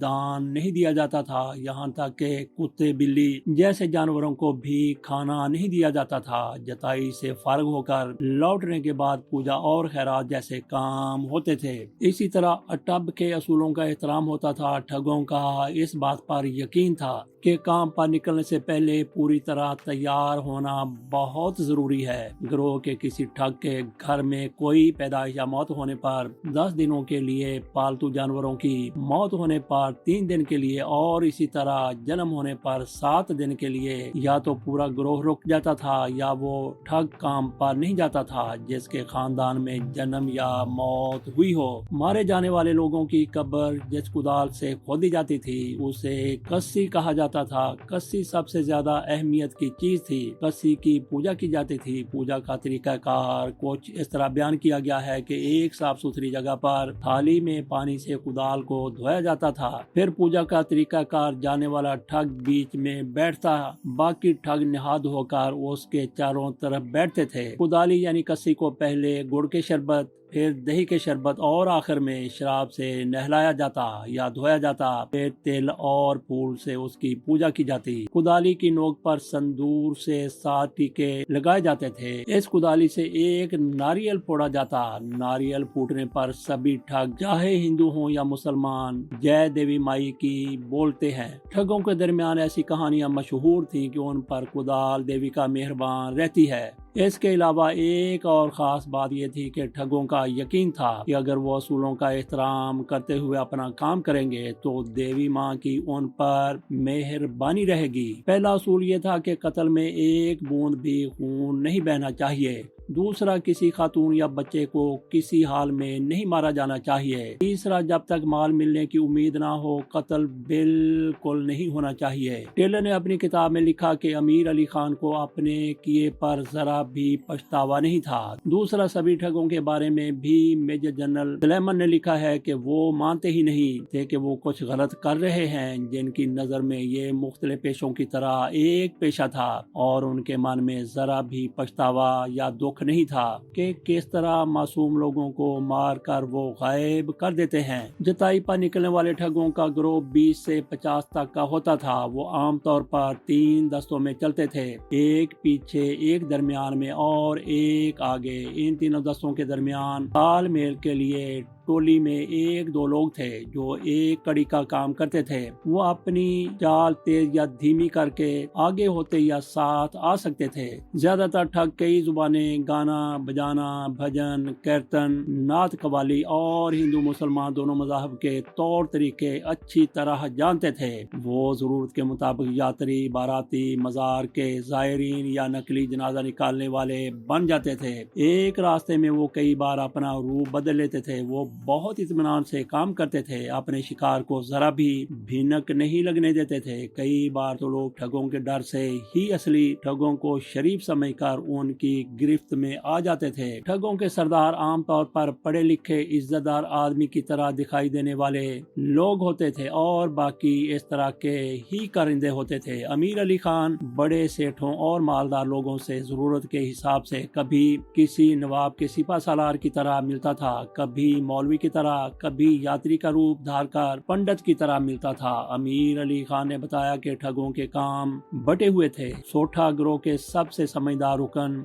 دان نہیں دیا جاتا تھا، یہاں تک کہ کتے بلی جیسے جانوروں کو بھی کھانا نہیں دیا جاتا تھا۔ جتائی سے فارغ ہو کر لوٹنے کے بعد پوجا اور خیرات جیسے کام ہوتے تھے۔ اسی طرح اٹب کے اصولوں کا احترام ہوتا تھا۔ ٹھگوں کا اس بات پر یقین تھا کہ کام پر نکلنے سے پہلے پوری طرح تیار ہونا بہت ضروری ہے۔ گروہ کے کسی ٹھگ کے گھر میں کوئی پیدائش یا موت ہونے پر 10 دنوں کے لیے، پالتو جانوروں کی موت ہونے پر 3 دن کے لیے اور اسی طرح جنم ہونے پر 7 دن کے لیے یا تو پورا گروہ رک جاتا تھا یا وہ ٹھگ کام پر نہیں جاتا تھا جس کے خاندان میں جنم یا موت ہوئی ہو۔ مارے جانے والے لوگوں کی قبر جس کدال سے کھودی جاتی تھی اسے کسی کہا جاتا تھا۔ کسی سب سے زیادہ اہمیت کی چیز تھی۔ کسی کی پوجا کی جاتی تھی۔ پوجا کا طریقہ کار کچھ اس طرح بیان کیا گیا ہے کہ ایک صاف ستھری جگہ پر تھالی میں پانی سے کدال کو دھویا جاتا تھا، پھر پوجا کا طریقہ کار جانے والا ٹھگ بیچ میں بیٹھتا، باقی ٹھگ نہا دھو کر اس کے چاروں طرف بیٹھتے تھے۔ کدالی یعنی کسی کو پہلے گڑ کے شربت، پھر دہی کے شربت اور آخر میں شراب سے نہلایا جاتا یا دھویا جاتا، پھر تل اور پھول سے اس کی پوجا کی جاتی۔ کدالی کی نوک پر سندور سے 7 ٹیکے لگائے جاتے تھے۔ اس کدالی سے ایک ناریل پھوڑا جاتا۔ ناریل پھوٹنے پر سبھی ٹھگ چاہے ہندو ہوں یا مسلمان جے دیوی مائی کی بولتے ہیں۔ ٹھگوں کے درمیان ایسی کہانیاں مشہور تھیں کہ ان پر کدال دیوی کا مہربان رہتی ہے۔ اس کے علاوہ ایک اور خاص بات یہ تھی کہ ٹھگوں کا یقین تھا کہ اگر وہ اصولوں کا احترام کرتے ہوئے اپنا کام کریں گے تو دیوی ماں کی ان پر مہربانی رہے گی۔ پہلا اصول یہ تھا کہ قتل میں ایک بوند بھی خون نہیں بہنا چاہیے۔ دوسرا، کسی خاتون یا بچے کو کسی حال میں نہیں مارا جانا چاہیے۔ تیسرا، جب تک مال ملنے کی امید نہ ہو قتل بالکل نہیں ہونا چاہیے۔ ٹیلر نے اپنی کتاب میں لکھا کہ امیر علی خان کو اپنے کیے پر ذرا بھی پچھتاوا نہیں تھا۔ دوسرا، سبھی ٹھگوں کے بارے میں بھی میجر جنرل سلیمان نے لکھا ہے کہ وہ مانتے ہی نہیں تھے کہ وہ کچھ غلط کر رہے ہیں، جن کی نظر میں یہ مختلف پیشوں کی طرح ایک پیشہ تھا، اور ان کے من میں ذرا بھی پچھتاوا یا دکھ نہیں تھا کہ کس طرح معصوم لوگوں کو مار کر وہ غائب کر دیتے ہیں۔ جتائی پر نکلنے والے ٹھگوں کا گروہ 20 سے 50 تک کا ہوتا تھا۔ وہ عام طور پر 3 دستوں میں چلتے تھے، ایک پیچھے، ایک درمیان میں اور ایک آگے۔ ان تینوں دستوں کے درمیان تال میل کے لیے ٹولی میں 1-2 لوگ تھے جو ایک کڑی کا کام کرتے تھے۔ وہ اپنی چال تیز یا دھیمی کر کے آگے ہوتے یا ساتھ آ سکتے تھے۔ زیادہ تر ٹھگ کئی زبانیں، گانا بجانا، بھجن، کیرتن، نعت قوالی اور ہندو مسلمان دونوں مذاہب کے طور طریقے اچھی طرح جانتے تھے۔ وہ ضرورت کے مطابق یاتری، باراتی، مزار کے زائرین یا نقلی جنازہ نکالنے والے بن جاتے تھے۔ ایک راستے میں وہ کئی بار اپنا روپ بدل لیتے تھے۔ وہ بہت اطمینان سے کام کرتے تھے، اپنے شکار کو ذرا بھی بھینک نہیں لگنے دیتے تھے۔ کئی بار تو لوگ ٹھگوں کے ڈر سے ہی اصلی ٹھگوں کو شریف سمجھ کر ان کی گرفت میں آ جاتے تھے۔ ٹھگوں کے سردار عام طور پر پڑھے لکھے، عزت دار آدمی کی طرح دکھائی دینے والے لوگ ہوتے تھے اور باقی اس طرح کے ہی کرندے ہوتے تھے۔ امیر علی خان بڑے سیٹھوں اور مالدار لوگوں سے ضرورت کے حساب سے کبھی کسی نواب کے سپہ سالار کی طرح ملتا تھا، کبھی مولوی کی طرح، کبھی یاتری کا روپ دھار کر پنڈت کی طرح ملتا تھا۔ امیر علی خان نے بتایا کہ ٹھگوں کے کام بٹے ہوئے تھے۔ سوٹھا گروہ کے سب سے سمجھدار رکن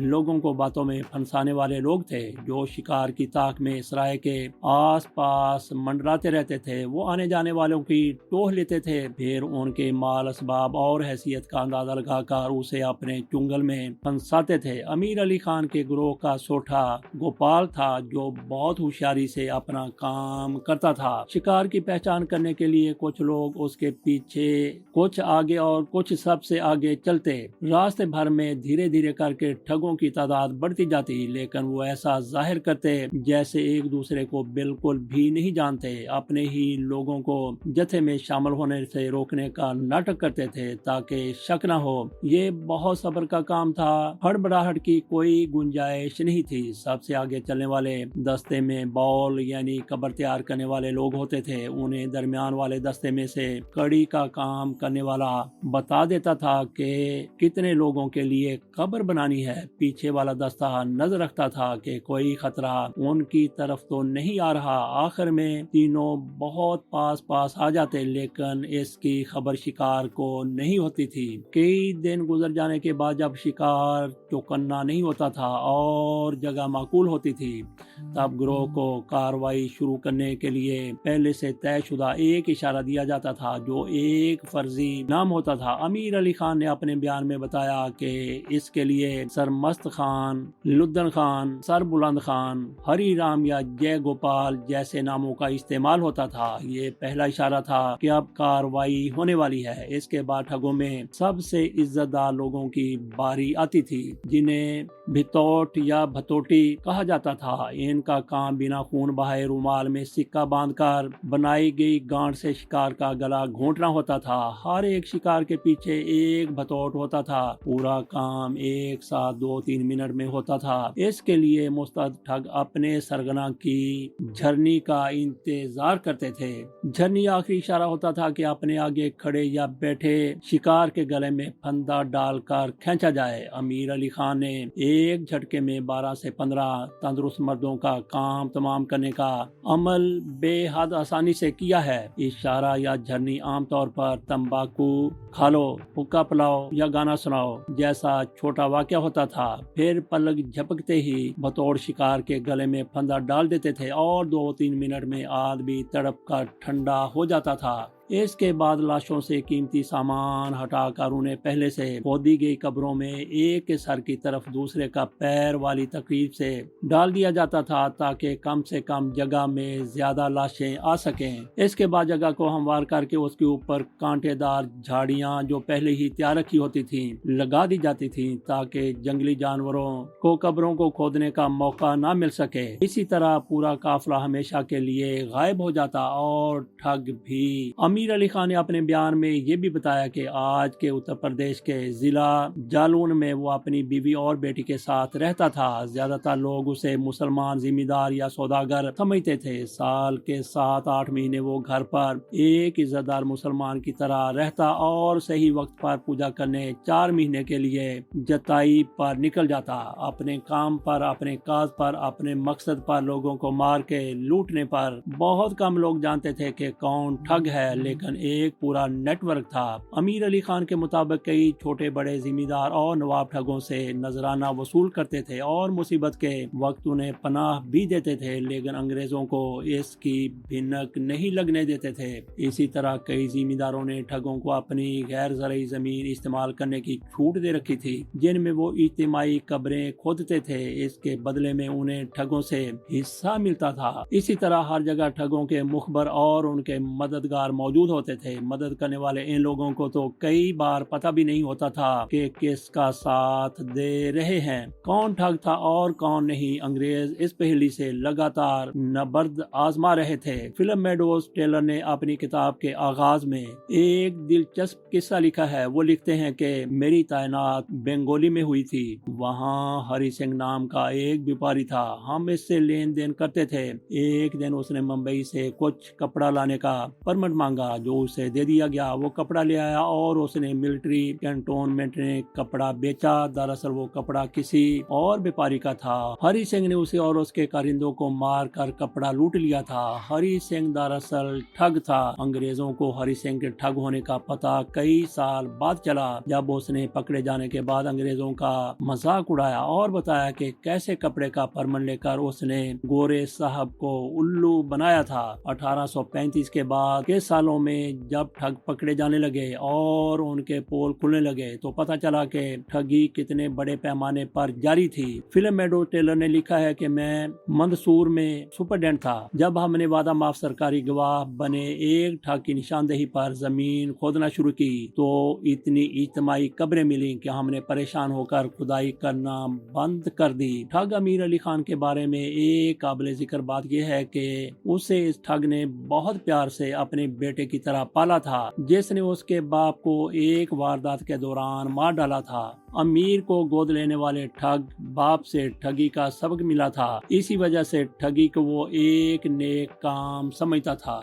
لوگوں کو باتوں میں پھنسانے والے لوگ تھے، جو شکار کی تاک میں سرائے کے آس پاس منڈراتے رہتے تھے۔ وہ آنے جانے والوں کی ٹوہ لیتے تھے، پھر ان کے مال اسباب اور حیثیت کا اندازہ لگا کر اسے اپنے چنگل میں پھنساتے تھے۔ امیر علی خان کے گروہ کا سوٹھا گوپال تھا، جو بہت ہوشیاری سے اپنا کام کرتا تھا۔ شکار کی پہچان کرنے کے لیے کچھ لوگ اس کے پیچھے، کچھ آگے اور کچھ سب سے آگے چلتے۔ راستے بھر میں دھیرے دھیرے کر کے ٹھگوں کی تعداد بڑھتی جاتی، لیکن وہ ایسا ظاہر کرتے جیسے ایک دوسرے کو بالکل بھی نہیں جانتے۔ اپنے ہی لوگوں کو جتھے میں شامل ہونے سے روکنے کا ناٹک کرتے تھے تاکہ شک نہ ہو۔ یہ بہت صبر کا کام تھا۔ ہڑبڑاہٹ کی کوئی گنجائش نہیں تھی۔ سب سے آگے چلنے والے دستے میں بول یعنی قبر تیار کرنے والے لوگ ہوتے تھے۔ انہیں درمیان والے دستے میں سے کڑی کا کام کرنے والا بتا دیتا تھا کہ کتنے لوگوں کے لیے قبر بنانی ہے، پیچھے والا دستہ نظر رکھتا تھا کہ کوئی خطرہ ان کی طرف تو نہیں آ رہا۔ آخر میں تینوں بہت پاس آ جاتے، لیکن اس کی خبر شکار کو نہیں ہوتی تھی۔ کئی دن گزر جانے کے بعد جب شکار چوکنا نہیں ہوتا تھا اور جگہ معقول ہوتی تھی، تب گروہ کو کارروائی شروع کرنے کے لیے پہلے سے طے شدہ ایک اشارہ دیا جاتا تھا جو ایک فرضی نام ہوتا تھا۔ امیر علی خان نے اپنے بیان میں بتایا کہ اس کے لیے سرمست خان، لدن خان، سر بلند خان، ہری رام یا جے گوپال جیسے ناموں کا استعمال ہوتا تھا۔ یہ پہلا اشارہ تھا کہ اب کارروائی ہونے والی ہے۔ اس کے بعد ٹھگوں میں سب سے عزت دار لوگوں کی باری آتی تھی، جنہیں بھتوٹ یا بھتوٹی کہا جاتا تھا۔ ان کا کام بنا خون بہائے رومال میں سکہ باندھ کر بنائی گئی گانٹ سے شکار کا گلا گھونٹنا ہوتا تھا۔ ہر ایک شکار کے پیچھے ایک بھتوٹ ہوتا تھا۔ پورا کام ایک ساتھ 2-3 منٹ میں ہوتا تھا۔ اس کے لیے مستعد ٹھگ اپنے سرگنا کی جھرنی کا انتظار کرتے تھے۔ جھرنی آخری اشارہ ہوتا تھا کہ اپنے آگے کھڑے یا بیٹھے شکار کے گلے میں پھندا ڈال کر کھینچا جائے۔ امیر علی خان نے ایک جھٹکے میں 12 سے 15 تندرست مردوں کا کام تمام کرنے کا عمل بے حد آسانی سے کیا ہے۔ اشارہ یا جھرنی عام طور پر تمباکو کھا لو، حقہ پلاؤ یا گانا سناؤ جیسا چھوٹا واقعہ ہوتا تھا۔ پھر پلک جھپکتے ہی بطور شکار کے گلے میں پھندا ڈال دیتے تھے اور 2-3 منٹ میں آدمی تڑپ کر ٹھنڈا ہو جاتا تھا۔ اس کے بعد لاشوں سے قیمتی سامان ہٹا کر انہیں پہلے سے کھودی گئی قبروں میں ایک کے سر کی طرف دوسرے کا پیر والی تقریب سے ڈال دیا جاتا تھا تاکہ کم سے کم جگہ میں زیادہ لاشیں آ سکیں۔ اس کے بعد جگہ کو ہموار کر کے اس کے اوپر کانٹے دار جھاڑیاں جو پہلے ہی تیار رکھی ہوتی تھیں لگا دی جاتی تھیں تاکہ جنگلی جانوروں کو قبروں کو کھودنے کا موقع نہ مل سکے۔ اسی طرح پورا قافلہ ہمیشہ کے لیے غائب ہو جاتا اور ٹھگ بھی۔ امیر علی خان نے اپنے بیان میں یہ بھی بتایا کہ آج کے اتر پردیش کے ضلع جالون میں وہ اپنی بیوی اور بیٹی کے ساتھ رہتا تھا۔ زیادہ تر لوگ اسے مسلمان ذمہ دار یا سوداگر سمجھتے تھے۔ سال کے 7-8 مہینے وہ گھر پر ایک عزت دار مسلمان کی طرح رہتا اور صحیح وقت پر پوجا کرنے 4 مہینے کے لیے جتائی پر نکل جاتا۔ اپنے کام پر، اپنے کاز پر، اپنے مقصد پر لوگوں کو مار کے لوٹنے پر بہت کم لوگ جانتے تھے کہ کون ٹھگ ہے، لیکن ایک پورا نیٹ ورک تھا۔ امیر علی خان کے مطابق کئی چھوٹے بڑے ذمہ دار اور نواب ٹھگوں سے نذرانہ وصول کرتے تھے اور مصیبت کے وقت انہیں پناہ بھی دیتے تھے، لیکن انگریزوں کو اس کی بھنک نہیں لگنے دیتے تھے۔ اسی طرح کئی ذمہ داروں نے ٹھگوں کو اپنی غیر زرعی زمین استعمال کرنے کی چھوٹ دے رکھی تھی، جن میں وہ اجتماعی قبریں کھودتے تھے۔ اس کے بدلے میں انہیں ٹھگوں سے حصہ ملتا تھا۔ اسی طرح ہر جگہ ٹھگوں کے مخبر اور ان کے مددگار موجود ہوتے تھے۔ مدد کرنے والے ان لوگوں کو تو کئی بار پتہ بھی نہیں ہوتا تھا کہ کس کا ساتھ دے رہے ہیں، کون ٹھگ تھا اور کون نہیں۔ انگریز اس پہلی سے لگاتار نبرد آزما رہے تھے۔ فلم میڈوز ٹیلر نے اپنی کتاب کے آغاز میں ایک دلچسپ قصہ لکھا ہے۔ وہ لکھتے ہیں کہ میری تعینات بنگولی میں ہوئی تھی۔ وہاں ہری سنگھ نام کا ایک بیپاری تھا، ہم اس سے لین دین کرتے تھے۔ ایک دن اس نے ممبئی سے کچھ کپڑا لانے کا پرمٹ مانگا جو اسے دے دیا گیا۔ وہ کپڑا لے آیا اور اس نے ملٹری کینٹونمنٹ نے کپڑا بیچا۔ دراصل وہ کپڑا کسی اور بیپاری کا تھا۔ ہری سنگھ نے اسے اور اس کے کارندوں کو مار کر کپڑا لوٹ لیا تھا۔ ہری سنگھ دراصل ٹھگ تھا۔ انگریزوں کو ہری سنگھ کے ٹھگ ہونے کا پتہ کئی سال بعد چلا، جب اس نے پکڑے جانے کے بعد انگریزوں کا مذاق اڑایا اور بتایا کہ کیسے کپڑے کا پرمٹ لے کر اس نے گورے صاحب کو الو بنایا تھا۔ 1835 کے بعد کے سالوں میں جب ٹھگ پکڑے جانے لگے اور ان کے پول کھلنے لگے تو پتہ چلا کہ ٹھگی کتنے بڑے پیمانے پر جاری تھی۔ فلم میڈوز ٹیلر نے لکھا ہے کہ میں مندسور میں سپرڈینٹ تھا جب ہم نے وعدہ معاف سرکاری گواہ بنے ایک ٹھگ کی نشاندہی پر زمین کھودنا شروع کی تو اتنی اجتماعی قبریں ملی کہ ہم نے پریشان ہو کر کھدائی کرنا بند کر دی۔ ٹھگ امیر علی خان کے بارے میں ایک قابل ذکر بات یہ ہے کہ اسے اس ٹھگ نے بہت پیار سے اپنے بیٹے کی طرح پالا تھا، جس نے اس کے باپ کو ایک واردات کے دوران مار ڈالا تھا۔ امیر کو گود لینے والے ٹھگ باپ سے ٹھگی کا سبق ملا تھا، اسی وجہ سے ٹھگی کو وہ ایک نیک کام سمجھتا تھا۔